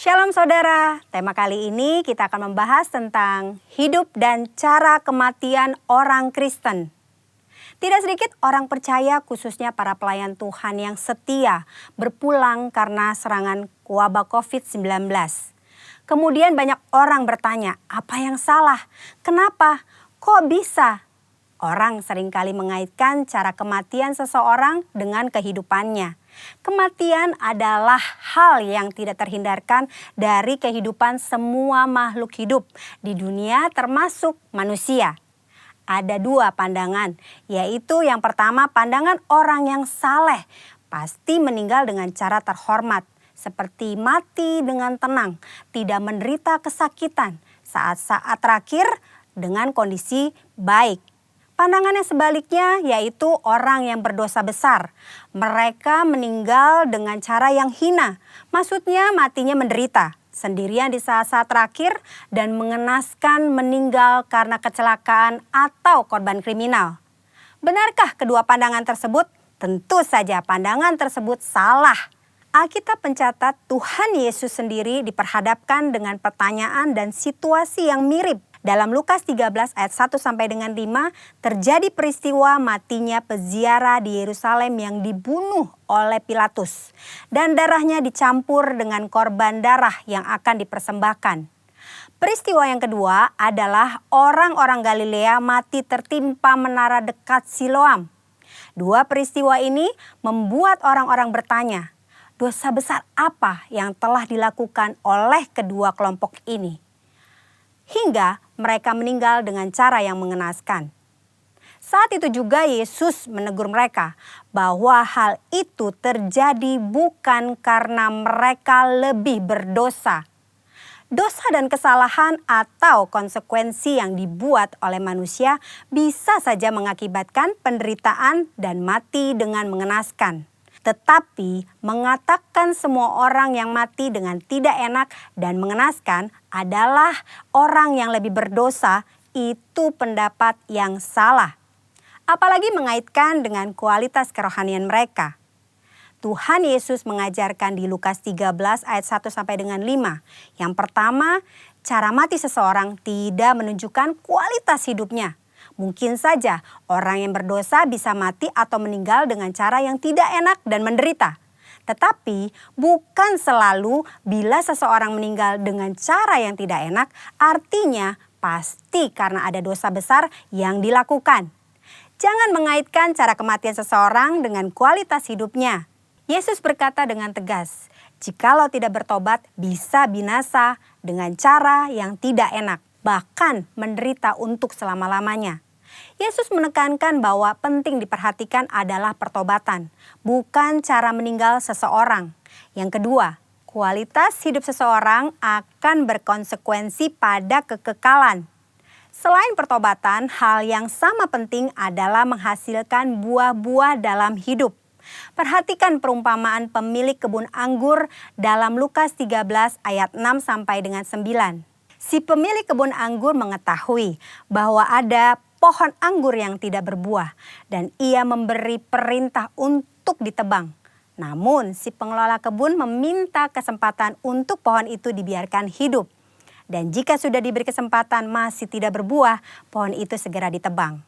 Shalom saudara, tema kali ini kita akan membahas tentang hidup dan cara kematian orang Kristen. Tidak sedikit orang percaya, khususnya para pelayan Tuhan yang setia, berpulang karena serangan wabah COVID-19. Kemudian banyak orang bertanya, apa yang salah? Kenapa? Kok bisa? Orang seringkali mengaitkan cara kematian seseorang dengan kehidupannya. Kematian adalah hal yang tidak terhindarkan dari kehidupan semua makhluk hidup di dunia termasuk manusia. Ada dua pandangan, yaitu yang pertama pandangan orang yang saleh pasti meninggal dengan cara terhormat, seperti mati dengan tenang, tidak menderita kesakitan saat-saat terakhir dengan kondisi baik. Pandangan yang sebaliknya yaitu orang yang berdosa besar. Mereka meninggal dengan cara yang hina. Maksudnya matinya menderita sendirian di saat-saat terakhir dan mengenaskan meninggal karena kecelakaan atau korban kriminal. Benarkah kedua pandangan tersebut? Tentu saja pandangan tersebut salah. Alkitab mencatat Tuhan Yesus sendiri diperhadapkan dengan pertanyaan dan situasi yang mirip. Dalam Lukas 13 ayat 1 sampai dengan 5 terjadi peristiwa matinya peziarah di Yerusalem yang dibunuh oleh Pilatus dan darahnya dicampur dengan korban darah yang akan dipersembahkan. Peristiwa yang kedua adalah orang-orang Galilea mati tertimpa menara dekat Siloam. Dua peristiwa ini membuat orang-orang bertanya, dosa besar apa yang telah dilakukan oleh kedua kelompok ini? Hingga mereka meninggal dengan cara yang mengenaskan. Saat itu juga Yesus menegur mereka bahwa hal itu terjadi bukan karena mereka lebih berdosa. Dosa dan kesalahan atau konsekuensi yang dibuat oleh manusia bisa saja mengakibatkan penderitaan dan mati dengan mengenaskan. Tetapi mengatakan semua orang yang mati dengan tidak enak dan mengenaskan adalah orang yang lebih berdosa, itu pendapat yang salah. Apalagi mengaitkan dengan kualitas kerohanian mereka. Tuhan Yesus mengajarkan di Lukas 13 ayat 1 sampai dengan 5. Yang pertama, cara mati seseorang tidak menunjukkan kualitas hidupnya. Mungkin saja orang yang berdosa bisa mati atau meninggal dengan cara yang tidak enak dan menderita. Tetapi bukan selalu bila seseorang meninggal dengan cara yang tidak enak, artinya pasti karena ada dosa besar yang dilakukan. Jangan mengaitkan cara kematian seseorang dengan kualitas hidupnya. Yesus berkata dengan tegas, jikalau tidak bertobat bisa binasa dengan cara yang tidak enak, bahkan menderita untuk selama-lamanya. Yesus menekankan bahwa penting diperhatikan adalah pertobatan, bukan cara meninggal seseorang. Yang kedua, kualitas hidup seseorang akan berkonsekuensi pada kekekalan. Selain pertobatan, hal yang sama penting adalah menghasilkan buah-buah dalam hidup. Perhatikan perumpamaan pemilik kebun anggur dalam Lukas 13 ayat 6 sampai dengan 9. Si pemilik kebun anggur mengetahui bahwa ada pohon anggur yang tidak berbuah dan ia memberi perintah untuk ditebang. Namun si pengelola kebun meminta kesempatan untuk pohon itu dibiarkan hidup. Dan jika sudah diberi kesempatan masih tidak berbuah, pohon itu segera ditebang.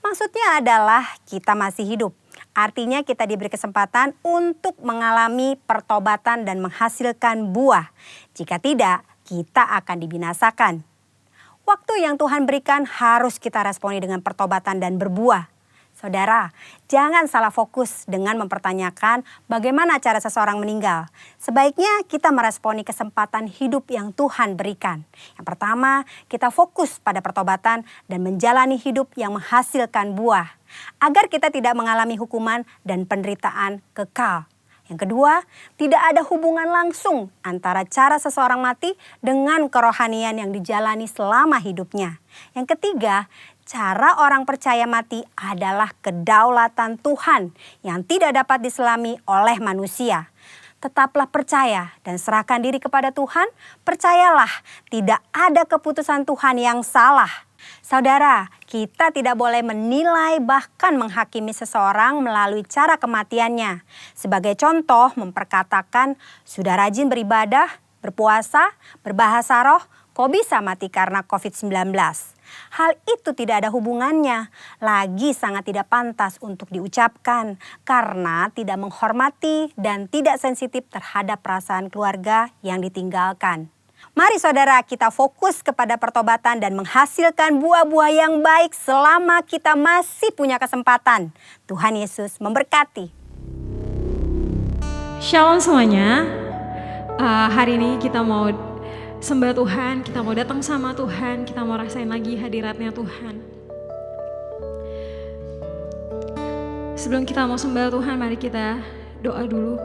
Maksudnya adalah kita masih hidup. Artinya kita diberi kesempatan untuk mengalami pertobatan dan menghasilkan buah. Jika tidak, kita akan dibinasakan. Waktu yang Tuhan berikan harus kita responi dengan pertobatan dan berbuah. Saudara, jangan salah fokus dengan mempertanyakan bagaimana cara seseorang meninggal. Sebaiknya kita meresponi kesempatan hidup yang Tuhan berikan. Yang pertama, kita fokus pada pertobatan dan menjalani hidup yang menghasilkan buah. Agar kita tidak mengalami hukuman dan penderitaan kekal. Yang kedua, tidak ada hubungan langsung antara cara seseorang mati dengan kerohanian yang dijalani selama hidupnya. Yang ketiga, cara orang percaya mati adalah kedaulatan Tuhan yang tidak dapat diselami oleh manusia. Tetaplah percaya dan serahkan diri kepada Tuhan. Percayalah, tidak ada keputusan Tuhan yang salah. Saudara, kita tidak boleh menilai bahkan menghakimi seseorang melalui cara kematiannya. Sebagai contoh, memperkatakan sudah rajin beribadah, berpuasa, berbahasa roh, kok bisa mati karena COVID-19? Hal itu tidak ada hubungannya, lagi sangat tidak pantas untuk diucapkan karena tidak menghormati dan tidak sensitif terhadap perasaan keluarga yang ditinggalkan. Mari saudara, kita fokus kepada pertobatan dan menghasilkan buah-buah yang baik selama kita masih punya kesempatan. Tuhan Yesus memberkati. Shalom semuanya. Hari ini kita mau sembah Tuhan, kita mau datang sama Tuhan, kita mau rasain lagi hadiratnya Tuhan. Sebelum kita mau sembah Tuhan, mari kita doa dulu.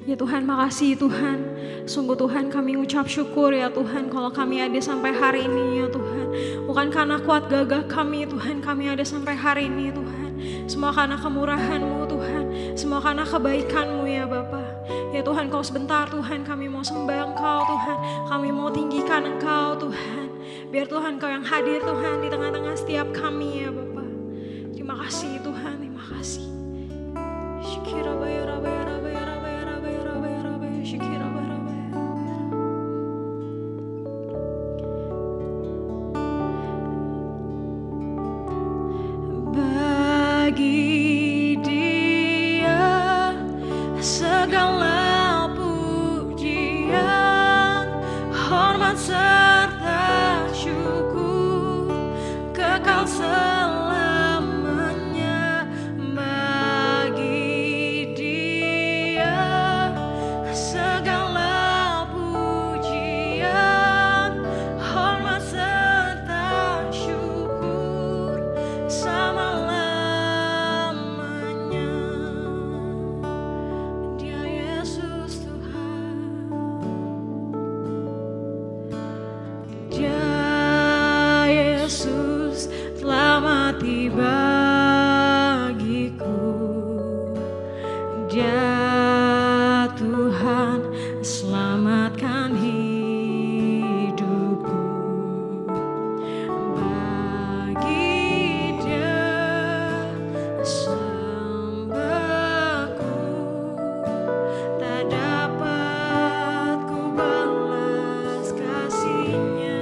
Ya Tuhan, makasih Tuhan. Sungguh Tuhan, kami ucap syukur ya Tuhan kalau kami ada sampai hari ini ya Tuhan. Bukan karena kuat gagah kami Tuhan, kami ada sampai hari ini Tuhan. Semua karena kemurahan-Mu Tuhan, semua karena kebaikan-Mu ya Bapa. Ya Tuhan, kalau sebentar Tuhan kami mau sembah Engkau Tuhan, kami mau tinggikan Engkau Tuhan. Biar Tuhan Kau yang hadir Tuhan di tengah-tengah setiap kami ya Bapa. Terima kasih Tuhan, terima kasih. Syukira bayar bayar bayar bayar bayar bayar bayar syukira bayar bayar. Bagi Dia segala pujian, hormat serta syukur kekal selamanya. Bagi Dia segala pujian, hormat serta syukur sama-lamanya. Dia Yesus Tuhan, Dia Yesus telah mati bagiku. Dia Tuhan selamatkan hidupku. Bagi Dia sembahku, tak dapat ku balas kasih-Nya.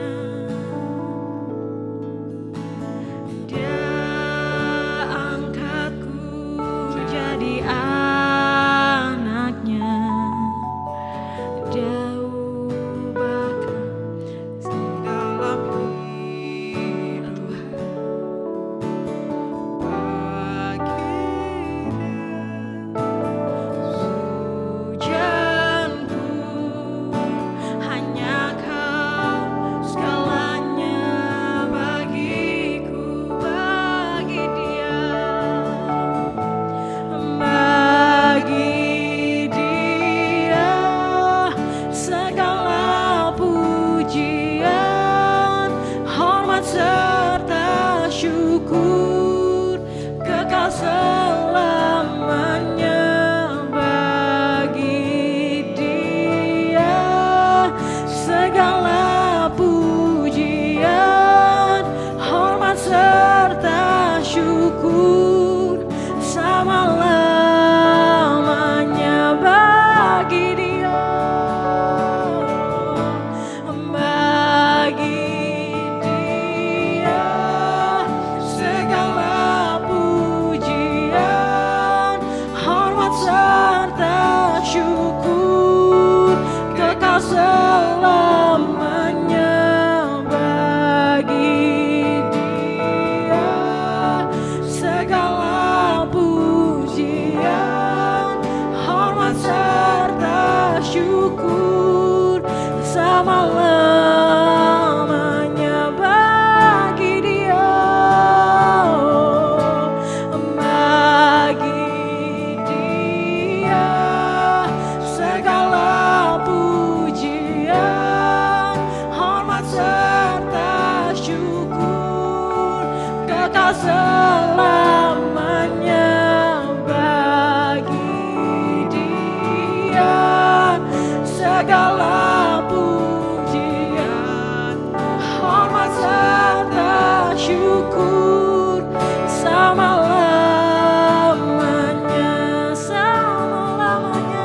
Dia angkatku jadi anaknya. Dia ubahkan segala hidup Tuhan. Pujianku hanya Kau segalanya bagiku. Bagi Dia, bagi Dia segala pujian, hormat serta syukur kekal selamanya. Bagi Dia segala pujian, hormat serta syukur sama-lamanya. Bagi Dia, bagi Dia segala pujian, hormat serta syukur kekal selamanya. Bagi Dia segala pujian, hormat serta syukur sama-lamanya. Bagi Dia, bagi Dia segala pujian, hormat serta syukur kekal selamanya. Bagi Dia segala pujian, hormat serta syukur sama-lamanya, sama-lamanya.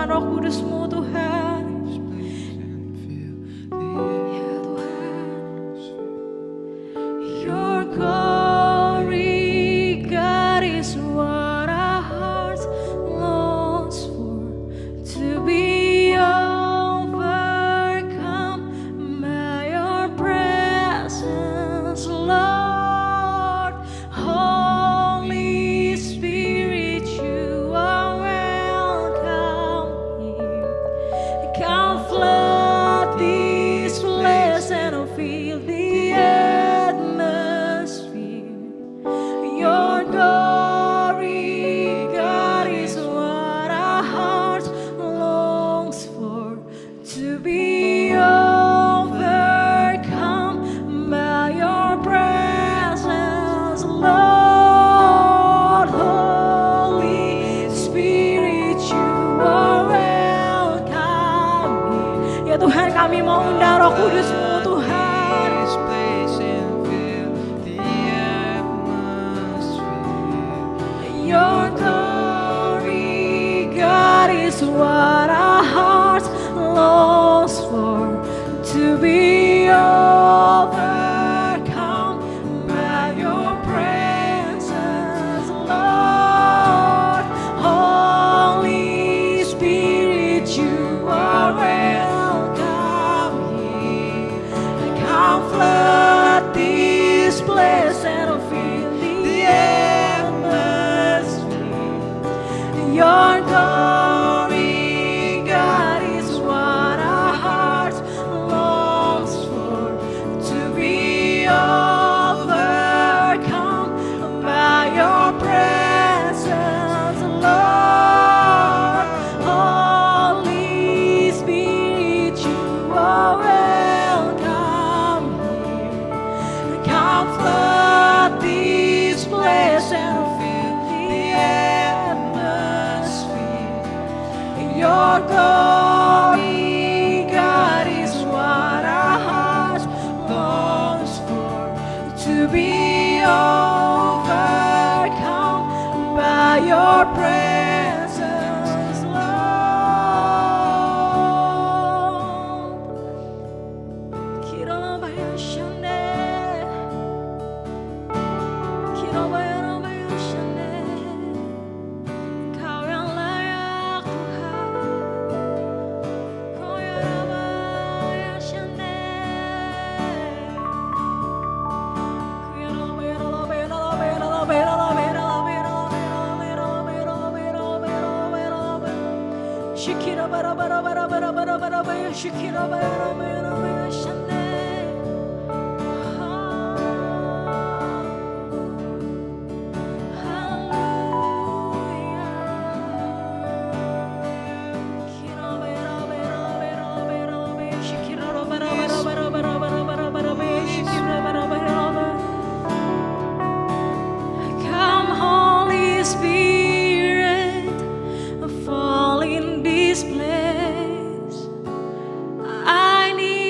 menyatakan Roh Kudus-Mu Tuhan. Ya Tuhan. Your glory, God, is what our hearts longs for, to be overcome by your presence, Lord. Holy Spirit, you are welcome here. Come flood this place and fill the atmosphere. Your glory, God, is what our hearts longs for, to be overcome by your presence, Lord. Holy Spirit, you are welcome here. Ya Tuhan, kami mau undang Roh Kudus-Mu Tuhan. This place and fill the atmosphere. Your glory, God, is what our hearts longs for, to be overcome by your presence, Lord. Holy Spirit, you are welcome here. Come flood this place and fill the atmosphere. Your glory, God, is what our hearts longs for, to be overcome by your presence, Lord. Holy Spirit, you are welcome here. Come flood this place and fill the atmosphere. Your glory, God, is what our hearts longs for, to be overcome by your presence, Lord. Kirabaya shande, kirabaya shande. Kau yang layak Tuhan. Kau yang rabaya shande. Kau yang rabaya, rabaya, rabaya, rabaya, rabaya, rabaya, rabaya, rabaya, rabaya, rabaya, rabaya, rabaya. Shikira bara bara bara bara bara bara bara. Shikira bara rabaya, rabaya shande. Come, Holy Spirit, fall in this place. I need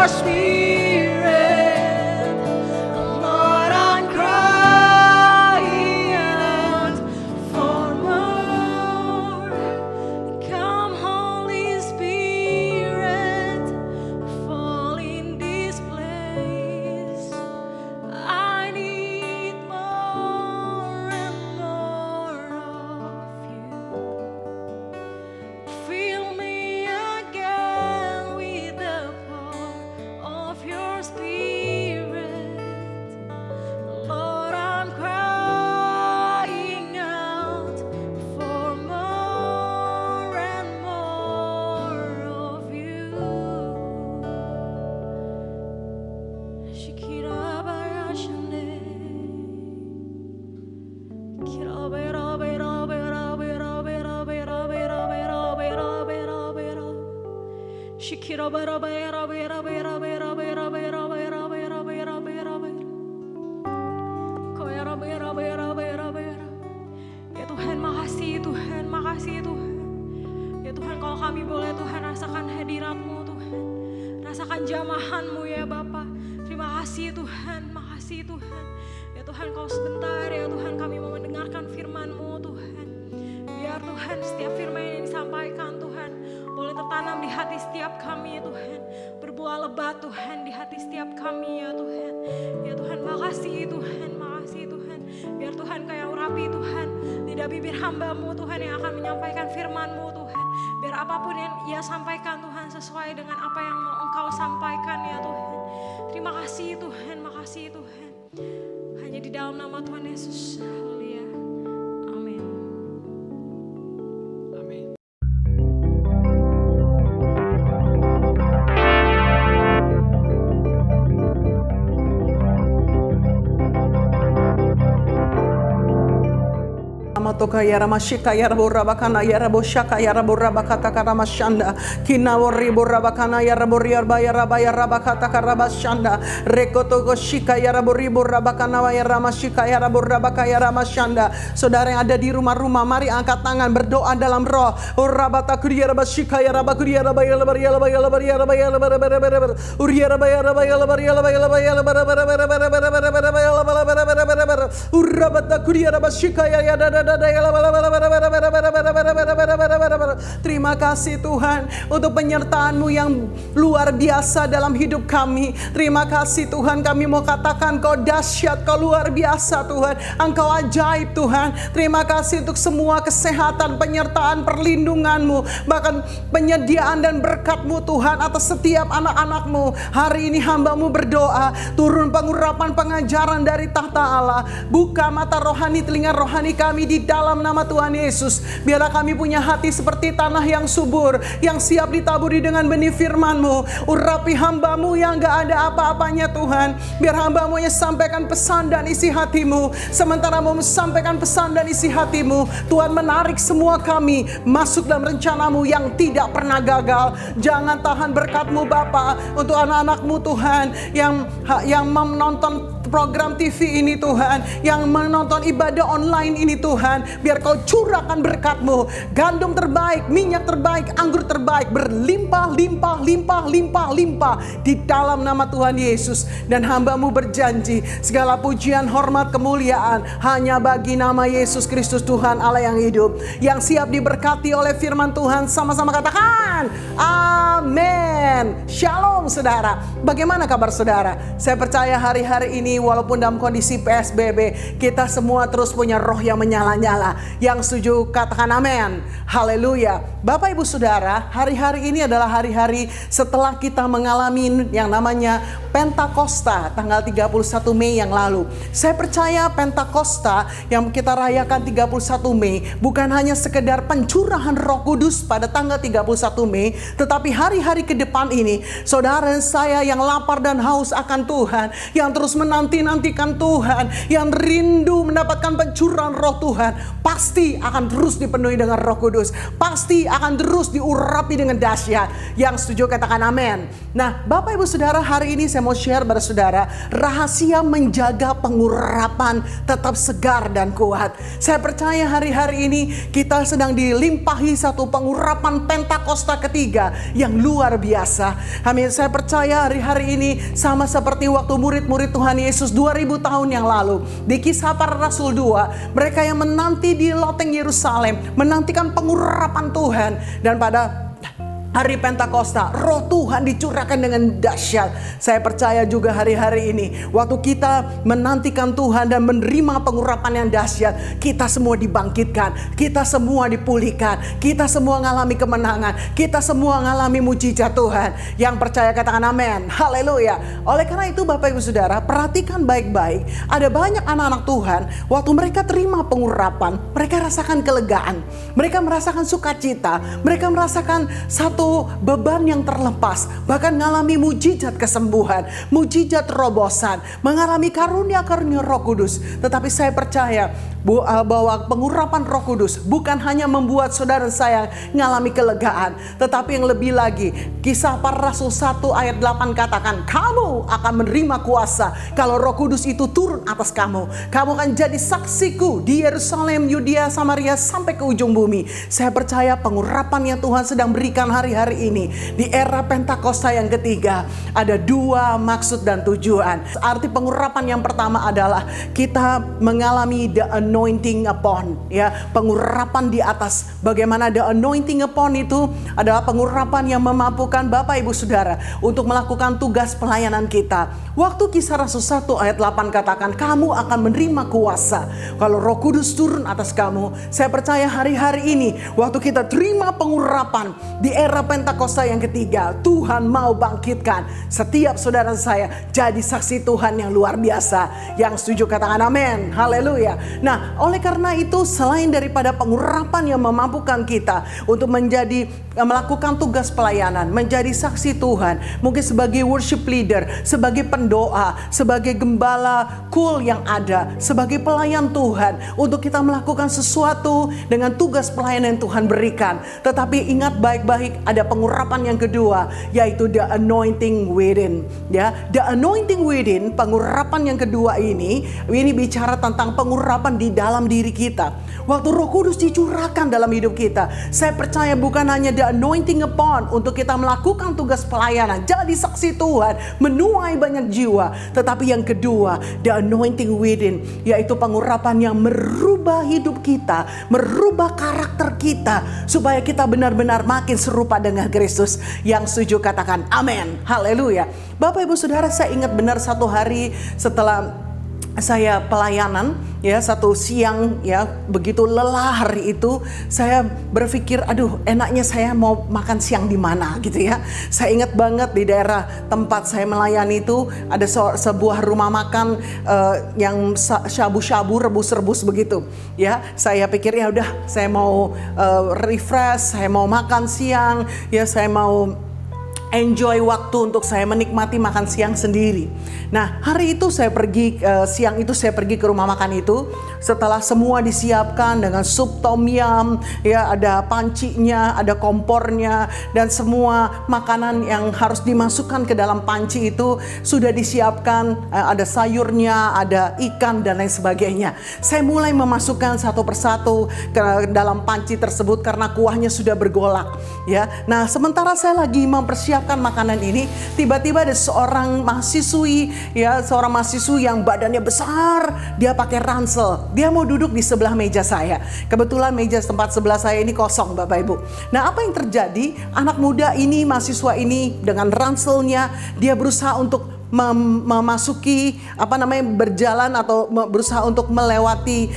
your spirit. Lord, I'm crying out for more. Come, Holy Spirit, fall in this place. I need more and more of you. Fill me again with the power of your spirit. Lord, I'm crying out for more and more of you. Shikirabayashande. Ya Tuhan, makasih Tuhan, makasih Tuhan. Ya Tuhan, kalau kami boleh Tuhan rasakan hadirat-Mu Tuhan. Rasakan jamahan-Mu ya Bapa. Terima kasih Tuhan, makasih Tuhan. Ya Tuhan, kalau sebentar ya Tuhan kami mau mendengarkan firman-Mu Tuhan. Biar Tuhan setiap firman yang disampaikan Tuhan boleh tertanam di hati setiap kami ya Tuhan. Berbuah lebat Tuhan di hati setiap kami ya Tuhan. Ya Tuhan, makasih Tuhan, makasih Tuhan. Biar Tuhan kayak urapi Tuhan lidah bibir hamba-Mu Tuhan yang akan menyampaikan firman-Mu Tuhan. Biar apapun yang Ia sampaikan Tuhan sesuai dengan apa yang mau Engkau sampaikan ya Tuhan. Terima kasih Tuhan, makasih Tuhan. Hanya di dalam nama Tuhan Yesus. Haleluya. Amin. Amin. Matoka yara mashika yara borabakana yara boshaka yara borabakata karamashanda kina wori borabakana yara boriarba yara bayara bakata karabashanda rekoto goshika yara bori borabakana yara mashika yara borabaka yara mashanda. Saudara yang ada di rumah-rumah, mari angkat tangan berdoa dalam roh. Orabata kuriyara bashika yara bakuriyara bayala bayala bayala bayala bayala bayala uriyara bayala bayala bayala bayala bayala bayala urabata kuriyara bashika yara. Terima kasih Tuhan untuk penyertaan-Mu yang luar biasa dalam hidup kami. Terima kasih Tuhan, kami mau katakan Kau dahsyat, Kau luar biasa Tuhan. Engkau ajaib Tuhan. Terima kasih untuk semua kesehatan, penyertaan, perlindungan-Mu, bahkan penyediaan dan berkat-Mu Tuhan atas setiap anak-anak-Mu. Hari ini hamba-Mu berdoa, turun pengurapan pengajaran dari tahta Allah. Buka mata rohani, telinga rohani kami di dalam nama Tuhan Yesus. Biarlah kami punya hati seperti tanah yang subur, yang siap ditaburi dengan benih firman-Mu. Urapi hamba-Mu yang gak ada apa-apanya Tuhan. Biar hamba-Mu yang sampaikan pesan dan isi hati-Mu. Sementara Mu sampaikan pesan dan isi hati-Mu, Tuhan menarik semua kami masuk dalam rencana-Mu yang tidak pernah gagal. Jangan tahan berkat-Mu Bapa untuk anak-anak-Mu Tuhan yang menonton program TV ini Tuhan, yang menonton ibadah online ini Tuhan. Biar Kau curahkan berkat-Mu, gandum terbaik, minyak terbaik, anggur terbaik, berlimpah, limpah, limpah, limpah, limpah di dalam nama Tuhan Yesus. Dan hamba-Mu berjanji, segala pujian, hormat, kemuliaan hanya bagi nama Yesus Kristus Tuhan Allah yang hidup, yang siap diberkati oleh firman Tuhan. Sama-sama katakan, amin. Shalom saudara. Bagaimana kabar saudara? Saya percaya hari-hari ini walaupun dalam kondisi PSBB, kita semua terus punya roh yang menyala-nyala. Yang setuju katakan amin. Haleluya. Bapak Ibu Saudara, hari-hari ini adalah hari-hari setelah kita mengalami yang namanya Pentakosta tanggal 31 Mei yang lalu. Saya percaya Pentakosta yang kita rayakan 31 Mei bukan hanya sekedar pencurahan Roh Kudus pada tanggal 31 Mei, tetapi hari-hari ke depan ini, saudara dan saya yang lapar dan haus akan Tuhan, yang terus menanti-nantikan Tuhan, yang rindu mendapatkan pencurahan Roh Tuhan, pasti akan terus dipenuhi dengan Roh Kudus. Pasti akan terus diurapi dengan dahsyat. Yang setuju katakan amin. Nah, Bapak Ibu Saudara, hari ini saya mau share pada saudara rahasia menjaga pengurapan tetap segar dan kuat. Saya percaya hari-hari ini kita sedang dilimpahi satu pengurapan Pentakosta ketiga yang luar biasa. Amin. Saya percaya hari-hari ini sama seperti waktu murid-murid Tuhan Yesus 2000 tahun yang lalu di Kisah Para Rasul 2, mereka yang menanti di loteng Yerusalem menantikan pengurapan Tuhan, dan pada hari Pentakosta, roh Tuhan dicurahkan dengan dahsyat. Saya percaya juga hari-hari ini, waktu kita menantikan Tuhan dan menerima pengurapan yang dahsyat, kita semua dibangkitkan, kita semua dipulihkan, kita semua mengalami kemenangan, kita semua mengalami mujizat Tuhan. Yang percaya katakan amin. Haleluya. Oleh karena itu Bapak Ibu Saudara, perhatikan baik-baik. Ada banyak anak-anak Tuhan, waktu mereka terima pengurapan, mereka rasakan kelegaan, mereka merasakan sukacita, mereka merasakan satu beban yang terlepas, bahkan mengalami mujizat kesembuhan, mujizat terobosan, mengalami karunia-karunia Roh Kudus. Tetapi saya percaya bahwa pengurapan Roh Kudus bukan hanya membuat saudara saya mengalami kelegaan, tetapi yang lebih lagi, Kisah Para Rasul 1 ayat 8 katakan, kamu akan menerima kuasa kalau Roh Kudus itu turun atas kamu. Kamu akan jadi saksiku di Yerusalem, Yudea, Samaria, sampai ke ujung bumi. Saya percaya pengurapan yang Tuhan sedang berikan hari-hari ini di era Pentakosta yang ketiga ada dua maksud dan tujuan. Arti pengurapan yang pertama adalah kita mengalami the anointing upon, ya, pengurapan di atas. Bagaimana the anointing upon itu adalah pengurapan yang memampukan Bapak Ibu Saudara untuk melakukan tugas pelayanan kita. Waktu Kisah Rasul 1 ayat 8 katakan, kamu akan menerima kuasa kalau Roh Kudus turun atas kamu. Saya percaya hari-hari ini waktu kita terima pengurapan di era Pentakosta yang ketiga, Tuhan mau bangkitkan setiap saudara saya jadi saksi Tuhan yang luar biasa. Yang setuju katakan amin. Haleluya. Nah, oleh karena itu selain daripada pengurapan yang memampukan kita untuk melakukan tugas pelayanan, menjadi saksi Tuhan, mungkin sebagai worship leader, sebagai pendoa, sebagai gembala cool yang ada, sebagai pelayan Tuhan, untuk kita melakukan sesuatu dengan tugas pelayanan yang Tuhan berikan. Tetapi ingat baik-baik, ada pengurapan yang kedua, yaitu the anointing within. Ya, the anointing within, pengurapan yang kedua ini bicara tentang pengurapan di dalam diri kita. Waktu Roh Kudus dicurahkan dalam hidup kita, saya percaya bukan hanya the anointing upon untuk kita melakukan tugas pelayanan, jadi saksi Tuhan, menuai banyak jiwa. Tetapi yang kedua, the anointing within, yaitu pengurapan yang merubah hidup kita, merubah karakter kita, supaya kita benar-benar makin serupa dengan Kristus. Yang setuju katakan amin. Haleluya. Bapak Ibu Saudara, saya ingat benar satu hari setelah saya pelayanan, ya, satu siang, ya, begitu lelah hari itu, saya berpikir, aduh, enaknya saya mau makan siang di mana gitu ya. Saya ingat banget di daerah tempat saya melayani itu ada sebuah rumah makan yang shabu-shabu, rebus-rebus begitu. Ya, saya pikir ya udah, saya mau refresh, saya mau makan siang, ya, saya mau enjoy waktu untuk saya menikmati makan siang sendiri. Nah, hari itu saya pergi, siang itu saya pergi ke rumah makan itu. Setelah semua disiapkan dengan sup tom yum, ya, ada pancinya, ada kompornya, dan semua makanan yang harus dimasukkan ke dalam panci itu sudah disiapkan. Ada sayurnya, ada ikan, dan lain sebagainya. Saya mulai memasukkan satu persatu ke dalam panci tersebut karena kuahnya sudah bergolak. Ya, nah sementara saya lagi mempersiapkan makanan ini, tiba-tiba ada seorang mahasiswi, ya, seorang mahasiswi yang badannya besar, dia pakai ransel, dia mau duduk di sebelah meja saya. Kebetulan meja tempat sebelah saya ini kosong, Bapak Ibu. Nah, apa yang terjadi? Anak muda ini, mahasiswa ini dengan ranselnya, dia berusaha untuk memasuki berjalan atau berusaha untuk melewati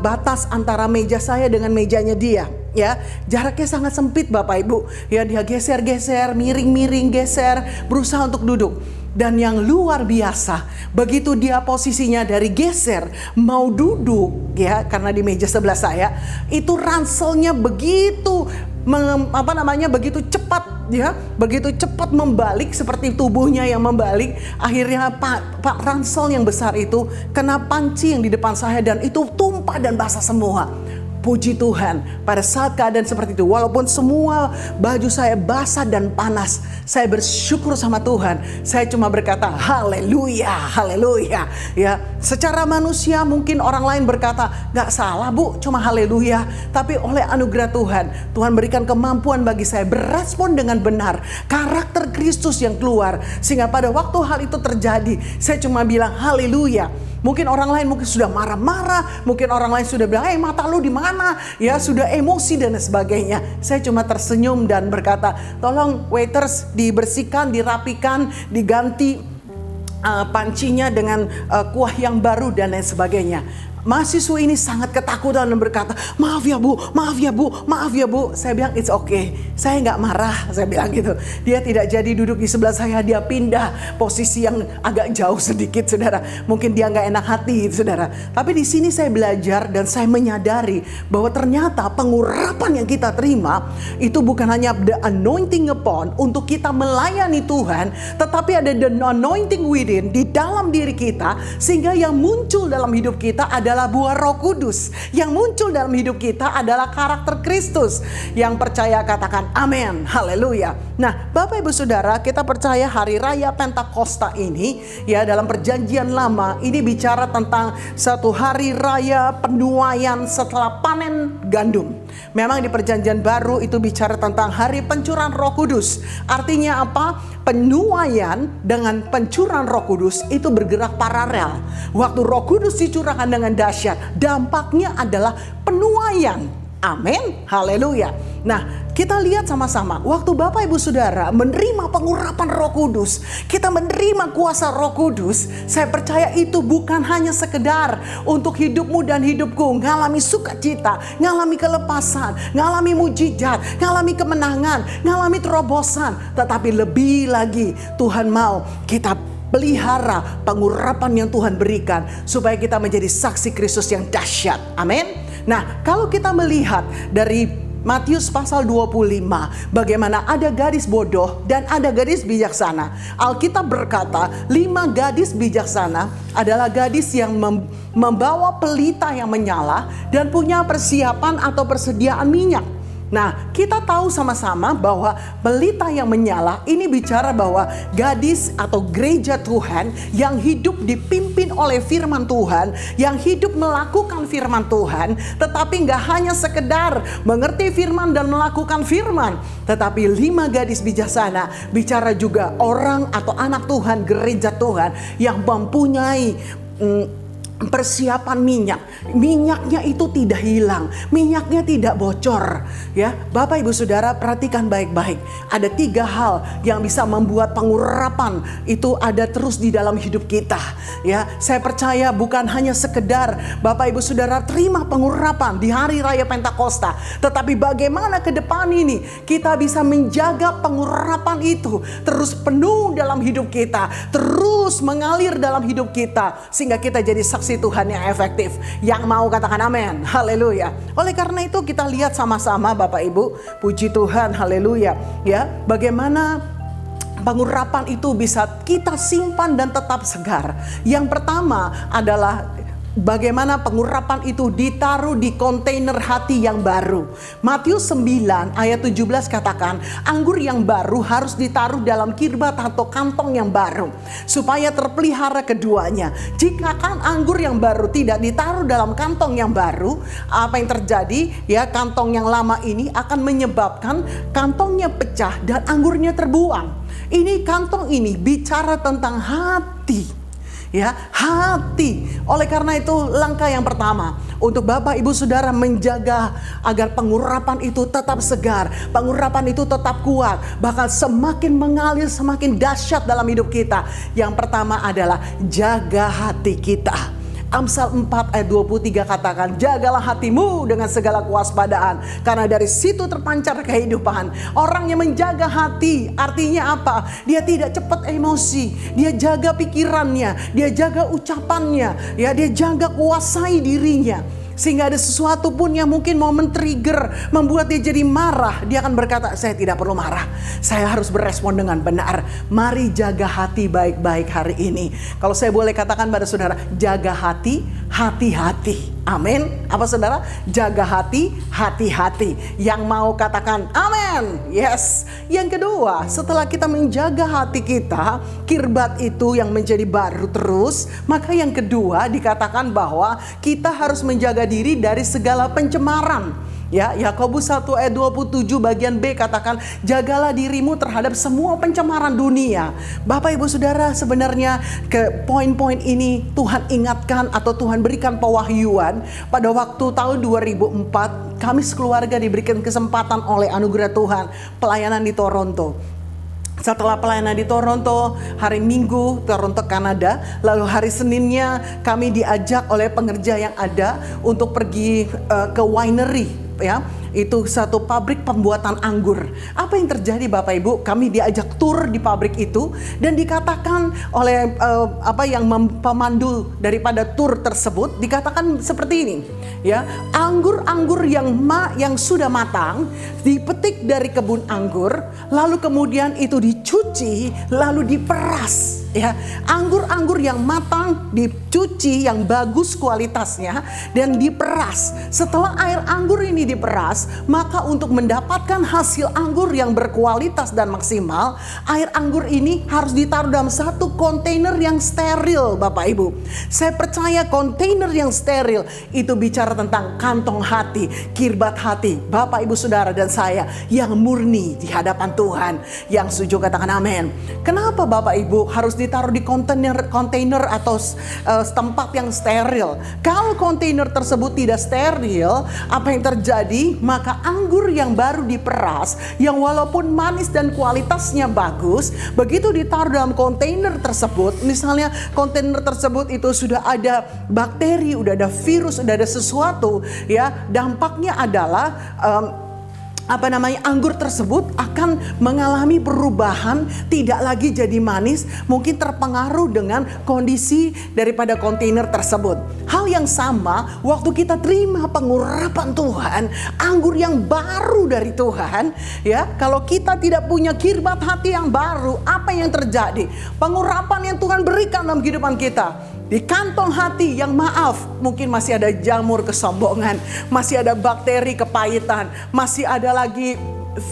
batas antara meja saya dengan mejanya dia. Ya, jaraknya sangat sempit, Bapak Ibu. Ya, dia geser-geser, miring-miring, geser, berusaha untuk duduk. Dan yang luar biasa, begitu dia posisinya dari geser mau duduk, ya, karena di meja sebelah saya itu ranselnya begitu begitu cepat, ya, begitu cepat membalik seperti tubuhnya yang membalik. Akhirnya Pak ransel yang besar itu kena panci yang di depan saya dan itu tumpah dan basah semua. puji Tuhan, pada saat keadaan seperti itu, walaupun semua baju saya basah dan panas, saya bersyukur sama Tuhan. Saya cuma berkata haleluya, haleluya. Ya, secara manusia mungkin orang lain berkata, gak salah Bu, cuma haleluya. Tapi oleh anugerah Tuhan, Tuhan berikan kemampuan bagi saya berespon dengan benar, karakter Kristus yang keluar, sehingga pada waktu hal itu terjadi, saya cuma bilang haleluya. Mungkin orang lain mungkin sudah marah-marah, mungkin orang lain sudah bilang, mata lu di mana? Ya, sudah emosi dan sebagainya. Saya cuma tersenyum dan berkata, tolong waiters dibersihkan, dirapikan, diganti pancinya dengan kuah yang baru dan lain sebagainya. Mahasiswa ini sangat ketakutan dan berkata, maaf ya Bu, maaf ya Bu, maaf ya Bu. Saya bilang it's okay, saya nggak marah, saya bilang gitu. Dia tidak jadi duduk di sebelah saya, dia pindah posisi yang agak jauh sedikit, saudara. Mungkin dia nggak enak hati, saudara. Tapi di sini saya belajar dan saya menyadari bahwa ternyata pengurapan yang kita terima itu bukan hanya the anointing upon untuk kita melayani Tuhan, tetapi ada the anointing within di dalam diri kita, sehingga yang muncul dalam hidup kita adalah buah Roh Kudus. Yang muncul dalam hidup kita adalah karakter Kristus. Yang percaya katakan amin, haleluya. Nah, Bapak Ibu Saudara, kita percaya hari raya Pentakosta ini, ya, dalam perjanjian lama ini bicara tentang satu hari raya penuaian setelah panen gandum. Memang di perjanjian baru itu bicara tentang hari pencurahan Roh Kudus. Artinya apa? Penuaian dengan pencurahan Roh Kudus itu bergerak paralel. Waktu Roh Kudus dicurahkan dengan dahsyat, dampaknya adalah penuaian. Amin, haleluya. Nah, kita lihat sama-sama, waktu Bapak Ibu Saudara menerima pengurapan Roh Kudus, kita menerima kuasa Roh Kudus, saya percaya itu bukan hanya sekedar untuk hidupmu dan hidupku ngalami sukacita, ngalami kelepasan, ngalami mujizat, ngalami kemenangan, ngalami terobosan, tetapi lebih lagi Tuhan mau kita pelihara pengurapan yang Tuhan berikan supaya kita menjadi saksi Kristus yang dahsyat. Amin. Nah, kalau kita melihat dari Matius pasal 25, bagaimana ada gadis bodoh dan ada gadis bijaksana. Alkitab berkata 5 gadis bijaksana adalah gadis yang membawa pelita yang menyala dan punya persiapan atau persediaan minyak. Nah, kita tahu sama-sama bahwa pelita yang menyala ini bicara bahwa gadis atau gereja Tuhan yang hidup dipimpin oleh firman Tuhan, yang hidup melakukan firman Tuhan, tetapi gak hanya sekedar mengerti firman dan melakukan firman, tetapi 5 gadis bijaksana bicara juga orang atau anak Tuhan, gereja Tuhan yang mempunyai persiapan minyak. Minyaknya itu tidak hilang, minyaknya tidak bocor. Ya, Bapak Ibu Saudara, perhatikan baik-baik. Ada 3 hal yang bisa membuat pengurapan itu ada terus di dalam hidup kita. Ya, saya percaya bukan hanya sekedar Bapak Ibu Saudara terima pengurapan di hari raya Pentakosta, tetapi bagaimana ke depan ini kita bisa menjaga pengurapan itu terus penuh dalam hidup kita, terus mengalir dalam hidup kita, sehingga kita jadi saksi Tuhan yang efektif. Yang mau katakan amin, haleluya. Oleh karena itu kita lihat sama-sama Bapak Ibu, puji Tuhan, haleluya. Ya, bagaimana pengurapan itu bisa kita simpan dan tetap segar. Yang pertama adalah bagaimana pengurapan itu ditaruh di kontainer hati yang baru. Matius 9 ayat 17 katakan, anggur yang baru harus ditaruh dalam kirbat atau kantong yang baru, supaya terpelihara keduanya. Jika kan anggur yang baru tidak ditaruh dalam kantong yang baru, apa yang terjadi? Ya, kantong yang lama ini akan menyebabkan kantongnya pecah dan anggurnya terbuang. Ini kantong ini bicara tentang hati. Ya, hati. Oleh karena itu langkah yang pertama untuk Bapak Ibu Saudara menjaga agar pengurapan itu tetap segar, pengurapan itu tetap kuat, bahkan semakin mengalir, semakin dahsyat dalam hidup kita. Yang pertama adalah jaga hati kita. Amsal 4 ayat 23 katakan, jagalah hatimu dengan segala kewaspadaan, karena dari situ terpancar kehidupan. Orang yang menjaga hati artinya apa? Dia tidak cepat emosi, dia jaga pikirannya, dia jaga ucapannya, ya, dia jaga kuasai dirinya. Sehingga ada sesuatu pun yang mungkin mau men-trigger, membuat dia jadi marah, dia akan berkata, saya tidak perlu marah, saya harus berespon dengan benar. Mari jaga hati baik-baik hari ini. Kalau saya boleh katakan pada saudara, jaga hati, hati-hati. Amin. Apa saudara? Jaga hati, hati-hati. Yang mau katakan amin. Yes. Yang kedua, setelah kita menjaga hati kita, kirbat itu yang menjadi baru terus, maka yang kedua dikatakan bahwa kita harus menjaga diri dari segala pencemaran. Ya, Yakobus 1 ayat 27 bagian B katakan, jagalah dirimu terhadap semua pencemaran dunia. Bapak Ibu Saudara, sebenarnya ke poin-poin ini Tuhan ingatkan atau Tuhan berikan pewahyuan pada waktu tahun 2004. Kami sekeluarga diberikan kesempatan oleh anugerah Tuhan pelayanan di Toronto. Setelah pelayanan di Toronto, hari Minggu Toronto, Kanada, lalu hari Seninnya kami diajak oleh pengerja yang ada untuk pergi ke winery. Ya, itu satu pabrik pembuatan anggur. Apa yang terjadi Bapak Ibu? Kami diajak tur di pabrik itu dan dikatakan oleh pemandu daripada tur tersebut dikatakan seperti ini. Ya, anggur-anggur yang sudah matang dipetik dari kebun anggur, lalu kemudian itu dicuci, lalu diperas. Ya, anggur-anggur yang matang dicuci yang bagus kualitasnya dan diperas. Setelah air anggur ini diperas, maka untuk mendapatkan hasil anggur yang berkualitas dan maksimal, air anggur ini harus ditaruh dalam satu kontainer yang steril, Bapak Ibu. Saya percaya kontainer yang steril itu bicara tentang kantong hati, kirbat hati, Bapak Ibu Saudara dan saya yang murni di hadapan Tuhan. Yang setuju katakan amin. Kenapa Bapak Ibu harus ditaruh di kontainer atau tempat yang steril? Kalau kontainer tersebut tidak steril, apa yang terjadi? Maka anggur yang baru diperas, yang walaupun manis dan kualitasnya bagus, begitu ditaruh dalam kontainer tersebut, misalnya kontainer tersebut itu sudah ada bakteri, udah ada virus, udah ada sesuatu, ya, dampaknya adalah anggur tersebut akan mengalami perubahan, tidak lagi jadi manis, mungkin terpengaruh dengan kondisi daripada kontainer tersebut. Hal yang sama waktu kita terima pengurapan Tuhan, anggur yang baru dari Tuhan, ya, kalau kita tidak punya kirbat hati yang baru, apa yang terjadi? Pengurapan yang Tuhan berikan dalam kehidupan kita, di kantong hati yang maaf, mungkin masih ada jamur kesombongan, masih ada bakteri kepahitan, masih ada lagi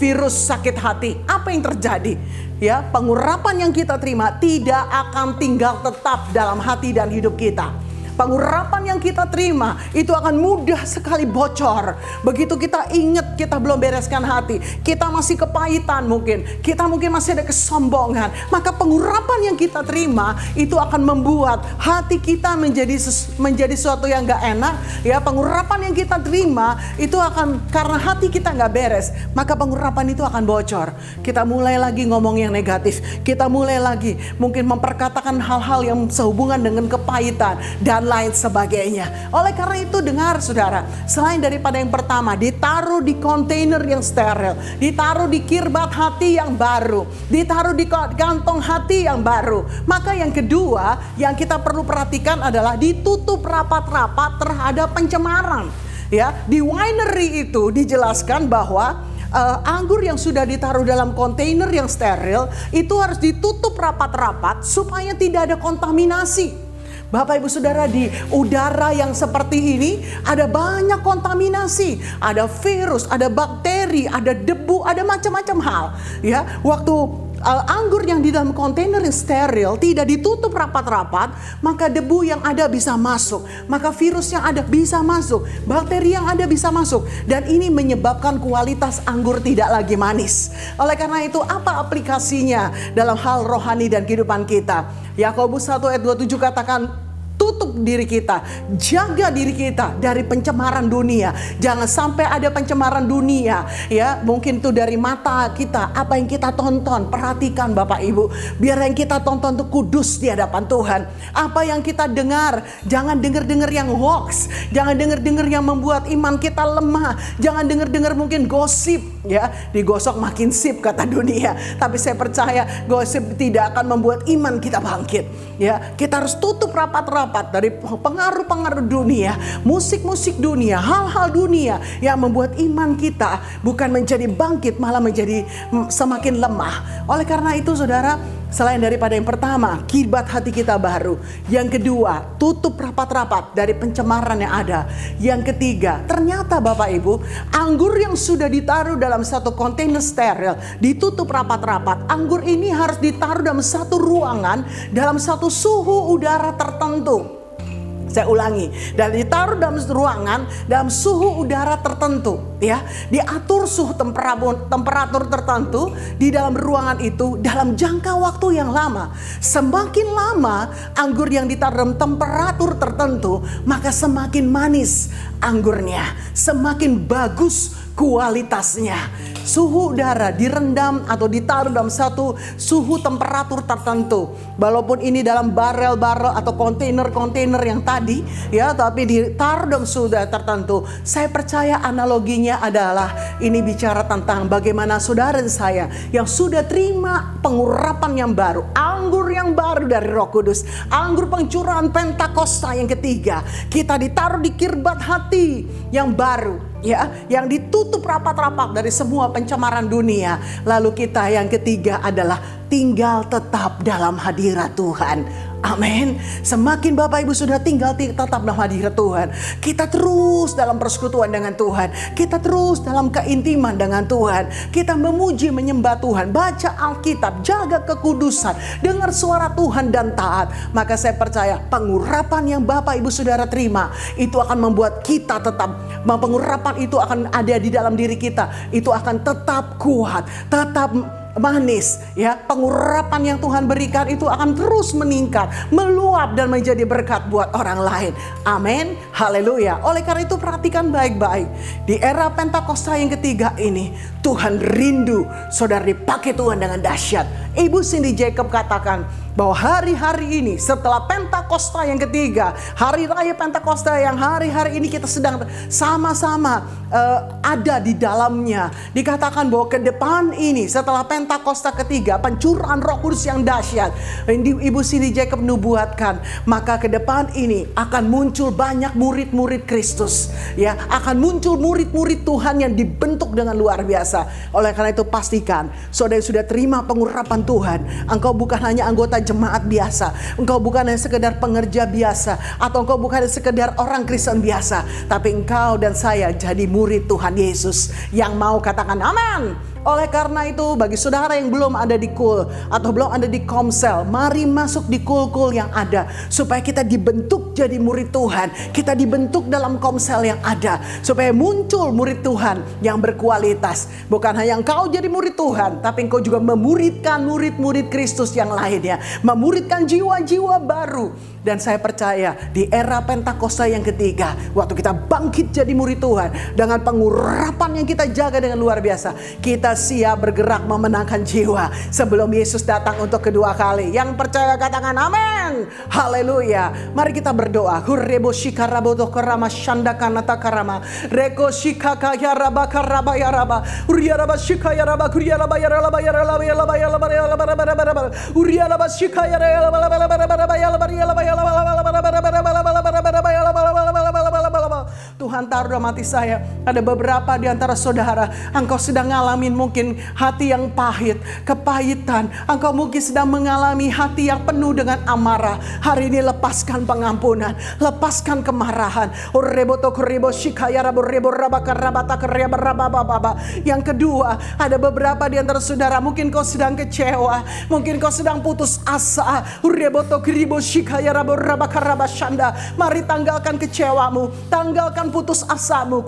virus sakit hati. Apa yang terjadi? Ya, pengurapan yang kita terima tidak akan tinggal tetap dalam hati dan hidup kita. Pengurapan yang kita terima itu akan mudah sekali bocor. Begitu kita ingat kita belum bereskan hati, kita masih kepahitan mungkin, kita mungkin masih ada kesombongan, maka pengurapan yang kita terima itu akan membuat hati kita menjadi sesuatu yang gak enak. Ya, pengurapan yang kita terima itu akan, karena hati kita gak beres, maka pengurapan itu akan bocor. Kita mulai lagi ngomong yang negatif, kita mulai lagi mungkin memperkatakan hal-hal yang sehubungan dengan kepahitan dan lain sebagainya. Oleh karena itu dengar saudara, selain daripada yang pertama ditaruh di kontainer yang steril, ditaruh di kirbat hati yang baru, ditaruh di kantong hati yang baru, maka yang kedua yang kita perlu perhatikan adalah ditutup rapat-rapat terhadap pencemaran. Ya, di winery itu dijelaskan bahwa anggur yang sudah ditaruh dalam kontainer yang steril itu harus ditutup rapat-rapat supaya tidak ada kontaminasi. Bapak Ibu Saudara, di udara yang seperti ini ada banyak kontaminasi, ada virus, ada bakteri, ada debu, ada macam-macam hal. Ya, waktu anggur yang di dalam kontainer yang steril tidak ditutup rapat-rapat, maka debu yang ada bisa masuk, maka virus yang ada bisa masuk, bakteri yang ada bisa masuk, dan ini menyebabkan kualitas anggur tidak lagi manis. Oleh karena itu, apa aplikasinya dalam hal rohani dan kehidupan kita? Yakobus 1 ayat 27 katakan, tutup diri kita, jaga diri kita dari pencemaran dunia. Jangan sampai ada pencemaran dunia, ya. Mungkin itu dari mata kita, apa yang kita tonton. Perhatikan Bapak Ibu, biar yang kita tonton itu kudus di hadapan Tuhan. Apa yang kita dengar, jangan dengar-dengar yang hoax, jangan dengar-dengar yang membuat iman kita lemah, jangan dengar-dengar mungkin gosip, ya. Digosok makin sip kata dunia. Tapi saya percaya gosip tidak akan membuat iman kita bangkit. Ya, kita harus tutup rapat-rapat rapat-rapat dari pengaruh-pengaruh dunia, musik-musik dunia, hal-hal dunia yang membuat iman kita bukan menjadi bangkit, malah menjadi semakin lemah. Oleh karena itu saudara, selain daripada yang pertama, kibat hati kita baru. Yang kedua, tutup rapat-rapat dari pencemaran yang ada. Yang ketiga, ternyata Bapak Ibu, anggur yang sudah ditaruh dalam satu kontainer steril, ditutup rapat-rapat, anggur ini harus ditaruh dalam satu ruangan, dalam satu suhu udara tertentu. Saya ulangi, dan ditaruh dalam ruangan dalam suhu udara tertentu, ya, diatur suhu temperatur tertentu di dalam ruangan itu dalam jangka waktu yang lama. Semakin lama anggur yang ditaruh dalam temperatur tertentu, maka semakin manis anggurnya, semakin bagus kualitasnya. Suhu udara direndam atau ditaruh dalam satu suhu temperatur tertentu. Walaupun ini dalam barel-barel atau kontainer-kontainer yang tadi, ya, tapi ditaruh dalam suhu udara tertentu. Saya percaya analoginya adalah ini bicara tentang bagaimana saudara dan saya yang sudah terima pengurapan yang baru, anggur yang baru dari Roh Kudus, anggur pencurahan Pentakosta yang ketiga. Kita ditaruh di kirbat hati yang baru, ya, yang ditutup rapat-rapat dari semua pencemaran dunia. Lalu kita yang ketiga adalah tinggal tetap dalam hadirat Tuhan. Amin. Semakin Bapak Ibu sudah tinggal tetap dalam hadirat Tuhan, kita terus dalam persekutuan dengan Tuhan, kita terus dalam keintiman dengan Tuhan, kita memuji menyembah Tuhan, baca Alkitab, jaga kekudusan, dengar suara Tuhan dan taat. Maka saya percaya pengurapan yang Bapak Ibu Saudara terima itu akan membuat kita tetap, pengurapan itu akan ada di dalam diri kita, itu akan tetap kuat, tetap manis, ya. Pengurapan yang Tuhan berikan itu akan terus meningkat, meluap dan menjadi berkat buat orang lain. Amin. Haleluya. Oleh karena itu perhatikan baik-baik. Di era Pentakosta yang ketiga ini, Tuhan rindu saudara dipakai Tuhan dengan dahsyat. Ibu Cindy Jacob katakan bahwa hari-hari ini setelah Pentakosta yang ketiga, hari raya Pentakosta yang hari-hari ini kita sedang sama-sama ada di dalamnya. Dikatakan bahwa ke depan ini setelah Pentakosta ketiga, pencurahan Roh Kudus yang dahsyat, Ibu Cindy Jacob nubuatkan, maka ke depan ini akan muncul banyak murid-murid Kristus, ya, akan muncul murid-murid Tuhan yang dibentuk dengan luar biasa. Oleh karena itu pastikan saudara sudah terima pengurapan Tuhan, engkau bukan hanya anggota jemaat biasa, engkau bukan hanya sekedar pengerja biasa, atau engkau bukan hanya sekedar orang Kristen biasa, tapi engkau dan saya jadi murid Tuhan Yesus yang mau katakan amin. Oleh karena itu bagi saudara yang belum ada di Kul atau belum ada di Komsel, mari masuk di Kul-Kul yang ada supaya kita dibentuk jadi murid Tuhan. Kita dibentuk dalam Komsel yang ada supaya muncul murid Tuhan yang berkualitas. Bukan hanya engkau jadi murid Tuhan, tapi engkau juga memuridkan murid-murid Kristus yang lainnya, memuridkan jiwa-jiwa baru. Dan saya percaya di era Pentakosta yang ketiga, waktu kita bangkit jadi murid Tuhan dengan pengurapan yang kita jaga dengan luar biasa, kita siap bergerak memenangkan jiwa sebelum Yesus datang untuk kedua kali. Yang percaya katakan amin. Haleluya. Mari kita berdoa. Hurrebo shikarabodo karama shandakanata karama. Reko shikaka yaraba karaba yaraba. Uriaraba shikaya raba kuriaraba yaraba yaraba yaraba yaraba yaraba. Uriaraba shikaya yaraba yaraba yaraba. Tuhan taruh dalam hati saya, ada beberapa di antara saudara, engkau sedang ngalamin mungkin hati yang pahit, kepahitan. Engkau mungkin sedang mengalami hati yang penuh dengan amarah. Hari ini lepaskan pengampunan, lepaskan kemarahan. Yang kedua, ada beberapa di antara saudara, mungkin kau sedang kecewa, mungkin kau sedang putus asa. Mari tanggalkan kecewamu, tanggalkan putus asamu.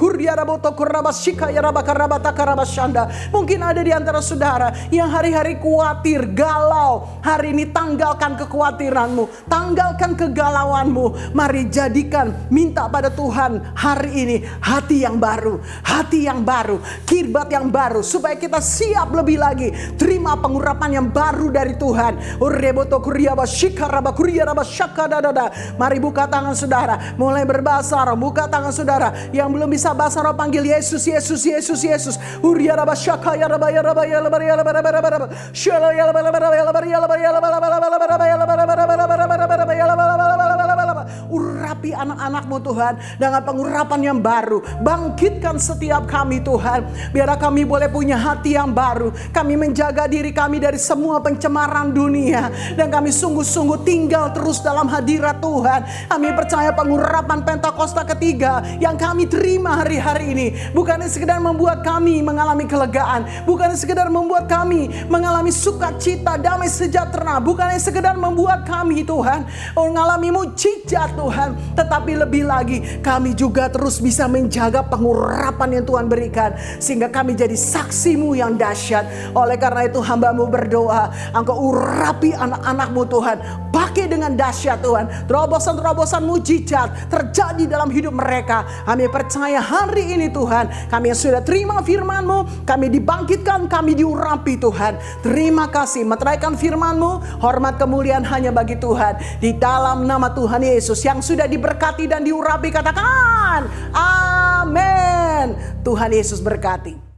Mungkin ada di antara saudara yang hari-hari khawatir, galau. Hari ini tanggalkan kekhawatiranmu, tanggalkan kegalauanmu. Mari jadikan, minta pada Tuhan hari ini hati yang baru, hati yang baru, kirbat yang baru, supaya kita siap lebih lagi terima pengurapan yang baru dari Tuhan. Mari buka tangan saudara, mulai berbahasa roh. Buka tangan saudara yang belum bisa bahasa roh, panggil Yesus, Yesus, Yesus, Yesus. anak-anak-Mu Tuhan dengan pengurapan yang baru. Bangkitkan setiap kami Tuhan. Biar kami boleh punya hati yang baru. Kami menjaga diri kami dari semua pencemaran dunia. Dan kami sungguh-sungguh tinggal terus dalam hadirat Tuhan. Kami percaya pengurapan Pentakosta ketiga yang kami terima hari-hari ini bukan sekedar membuat kami mengalami kelegaan, bukan sekedar membuat kami mengalami sukacita, damai sejahtera, bukan sekedar membuat kami Tuhan mengalami mujizat Tuhan, tetapi lebih lagi kami juga terus bisa menjaga pengurapan yang Tuhan berikan sehingga kami jadi saksi-Mu yang dahsyat. Oleh karena itu hamba-Mu berdoa, Engkau urapi anak-anak-Mu Tuhan, pakai dengan dahsyat Tuhan, terobosan-terobosan mujizat terjadi dalam hidup mereka. Kami percaya hari ini Tuhan, kami yang sudah terima firman-Mu, kami dibangkitkan, kami diurapi Tuhan. Terima kasih, meteraikan firman-Mu, hormat kemuliaan hanya bagi Tuhan. Di dalam nama Tuhan Yesus yang sudah diberkati dan diurapi, katakan amin. Tuhan Yesus berkati.